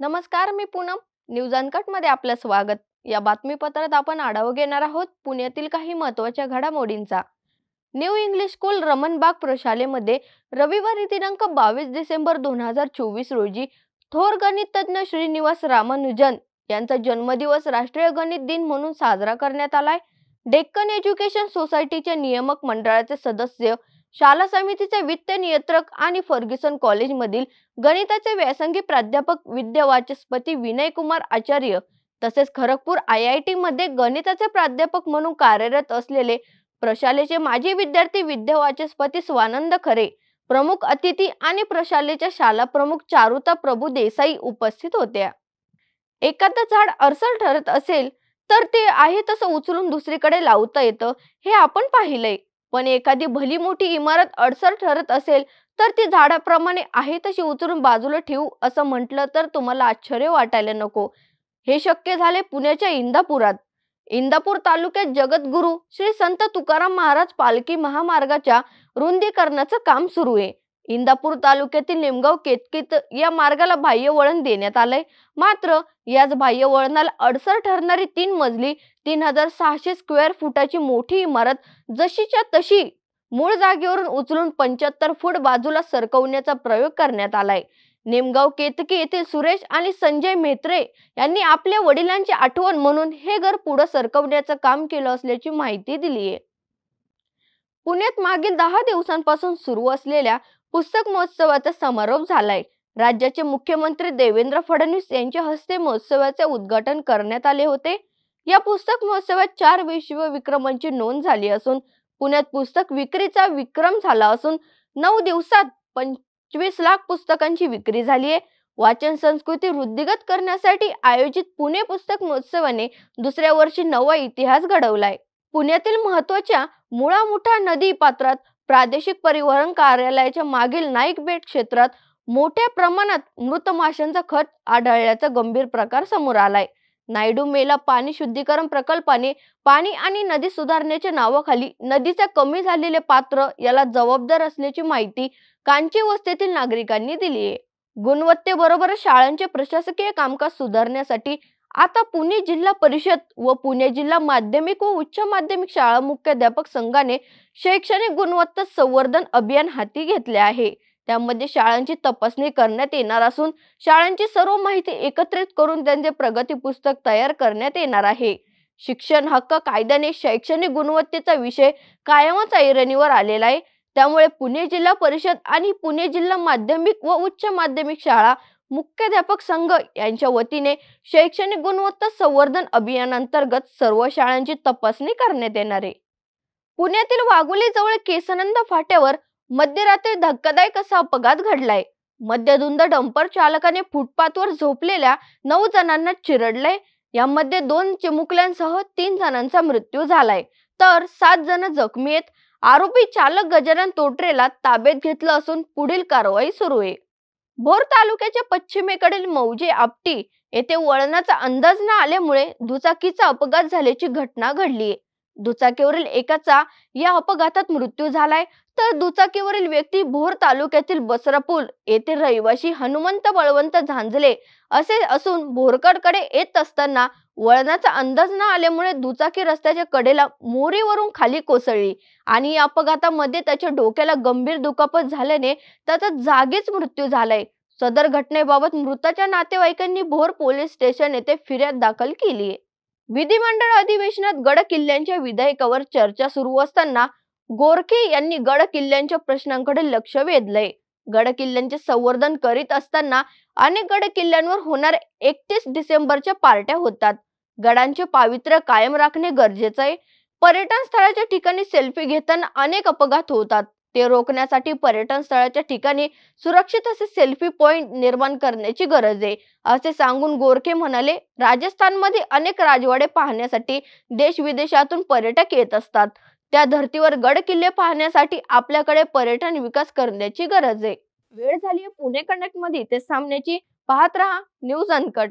नमस्कार, मी Poonam. News uncut मध्ये आपलं स्वागत. या बातमीपत्रात आपण आढावा घेणार आहोत पुण्यातील काही महत्त्वाच्या घडामोडींचा. न्यू इंग्लिश स्कूल रमणबाग प्रशालेमध्ये रविवारी दिनांक 22 डिसेंबर 2024 रोजी थोर गणितज्ञ श्रीनिवास रामानुजन यांचा जन्मदिवस राष्ट्रीय गणित दिन म्हणून साजरा करण्यात आलाय. डेक्कन एज्युकेशन सोसायटीचे नियामक मंडळाचे सदस्य, शाळा समितीचे वित्त नियंत्रक आणि फर्ग्युसन कॉलेजमधील गणिताचे व्यासंगी प्राध्यापक विद्यावाचस्पती विनय कुमार आचार्य तसेच खरगपूर IIT मध्ये गणिताचे प्राध्यापक म्हणून कार्यरत असलेले प्रशालेचे माजी विद्यार्थी विद्यावाचस्पती स्वानंद खरे, प्रमुख अतिथी आणि प्रशालेच्या शाळा प्रमुख चारुता प्रभू देसाई उपस्थित होत्या. एखादं झाड अडसर ठरत असेल तर ते आहे तसं उचलून दुसरीकडे लावता येतं, हे आपण पाहिलंय. पण एखादी भली मोठी इमारत अडसर ठरत असेल तर ती झाडाप्रमाणे आहे तशी उचलून बाजूला ठेवू असं म्हटलं तर तुम्हाला आश्चर्य वाटायला नको. हे शक्य झाले पुण्याच्या इंदापुरात. इंदापूर तालुक्यात जगद्गुरू श्री संत तुकाराम महाराज पालखी महामार्गाच्या रुंदीकरणाचं काम सुरू आहे. इंदापूर तालुक्यातील निमगाव केतकीत या मार्गाला बाह्य वळण देण्यात आलंय. मात्र याच बाह्य वळणाला अडसर ठरणारी 3 मजली 3600 स्क्वेअर फुटाची मोठी इमारत जशीच्या तशी मूळ जागेवरून उचलून 75 फूट बाजूला सरकवण्याचा प्रयोग करण्यात आलाय. निमगाव केतकी येथील सुरेश आणि संजय म्हेत्रे यांनी आपल्या वडिलांची आठवण म्हणून हे घर पुढे सरकवण्याचं काम केलं असल्याची माहिती दिली आहे. पुण्यात मागील 10 दिवसांपासून सुरू असलेल्या पुस्तक महोत्सवाचा समारोप झालाय. राज्याचे मुख्यमंत्री देवेंद्र फडणवीस यांच्या हस्ते महोत्सवाचे उद्घाटन करण्यात आले होते. या पुस्तक महोत्सवात 4 विश्व विक्रमांची नोंद झाली असून पुण्यात पुस्तक विक्रीचा विक्रम झाला असून 9 दिवसात 25 लाख पुस्तकांची विक्री झाली आहे. वाचन संस्कृती वृद्धिंगत करण्यासाठी आयोजित पुणे पुस्तक महोत्सवाने दुसऱ्या वर्षी नवा इतिहास घडवलाय. पुण्यातील महत्त्वाच्या मुळा-मुठा नदी पात्रात प्रादेशिक परिवहन कार्यालयाच्या मागील नाईक बेट क्षेत्रात मोठ्या प्रमाणात मृत माशांचा खत आढळल्याचा गंभीर प्रकार समोर आलाय. नायडू मेला पाणी शुद्धीकरण प्रकल्पाने पाणी आणि नदी सुधारण्याच्या नावाखाली नदीचे कमी झालेले पात्र याला जबाबदार असल्याची माहिती कांची वस्तीतील नागरिकांनी दिली आहे. गुणवत्तेबरोबर शाळांचे प्रशासकीय कामकाज सुधारण्यासाठी आता पुणे जिल्हा परिषद व पुणे जिल्हा माध्यमिक व उच्च माध्यमिक शाळा मुख्याध्यापक संघाने शैक्षणिक गुणवत्ता संवर्धन अभियान हाती घेतले आहे. त्यामध्ये शाळांची तपासणी करण्यात येणार असून शाळांची सर्व माहिती एकत्रित करून त्यांचे प्रगती पुस्तक तयार करण्यात येणार आहे. शिक्षण हक्क कायद्याने शैक्षणिक गुणवत्तेचा विषय कायमच ऐरणीवर आलेला आहे. त्यामुळे पुणे जिल्हा परिषद आणि पुणे जिल्हा माध्यमिक व उच्च माध्यमिक शाळा मुख्याध्यापक संघ यांच्या वतीने शैक्षणिक गुणवत्ता संवर्धन अभियानांतर्गत सर्व शाळांची तपासणी करण्यात येणार आहे. पुण्यातील वाघोली जवळ केसनंद फाट्यावर मध्यरात्री धक्कादायक असा अपघात घडलाय. मध्यधुंद डंपर चालकाने फुटपाथवर झोपलेल्या 9 जणांना चिरडले. यामध्ये 2 चिमुकल्यांसह 3 जणांचा मृत्यू झालाय तर 7 जण जखमी आहेत. आरोपी चालक गजानन तोटरेला ताब्यात घेतलं असून पुढील कारवाई सुरू आहे. भोर तालुक्याच्या पश्चिमेकडील मौजे आपटी येथे वळणाचा अंदाज न आल्यामुळे दुचाकीचा अपघात झाल्याची घटना घडली आहे. दुचाकीवरील एकाचा या अपघातात मृत्यू झालाय तर दुचाकीवरील व्यक्ती भोर तालुक्यातील बसरापूल येथे रहिवासी हनुमंत बळवंत झांजले असे असून भोरकडकडे येत असताना वळणाचा अंदाज न आल्यामुळे दुचाकी रस्त्याच्या कडेला मोरीवरून खाली कोसळली आणि या अपघातामध्ये त्याच्या डोक्याला गंभीर दुखापत झाल्याने त्याचा जागीच मृत्यू झालाय. सदर घटनेबाबत मृताच्या नातेवाईकांनी भोर पोलीस स्टेशन येथे फिर्याद दाखल केली आहे. विधिमंडळ अधिवेशनात गड किल्ल्यांच्या विधेयकावर चर्चा सुरू असताना गोरखे यांनी गड किल्ल्यांच्या प्रश्नांकडे लक्ष वेधलंय. गड किल्ल्यांचे संवर्धन करीत असताना अनेक गड किल्ल्यांवर होणाऱ्या 31 डिसेंबरच्या पार्ट्या होतात. गडांचे पावित्र्य कायम राखणे गरजेचे आहे. पर्यटन स्थळाच्या ठिकाणी सेल्फी घेताना अनेक अपघात होतात. ते रोखण्यासाठी पर्यटन स्थळाच्या ठिकाणी सुरक्षित असे सेल्फी पॉइंट निर्माण करण्याची गरज आहे असे सांगून गोरखे म्हणाले, राजस्थानमध्ये अनेक राजवाडे पाहण्यासाठी देश विदेशातून पर्यटक येत असतात. त्या धर्तीवर गड किल्ले पाहण्यासाठी आपल्याकडे पर्यटन विकास करण्याची गरज आहे. वेळ झाली पुणे कनेक्ट मध्ये ते सामन्याची. पाहत रहा न्यूज अनकट.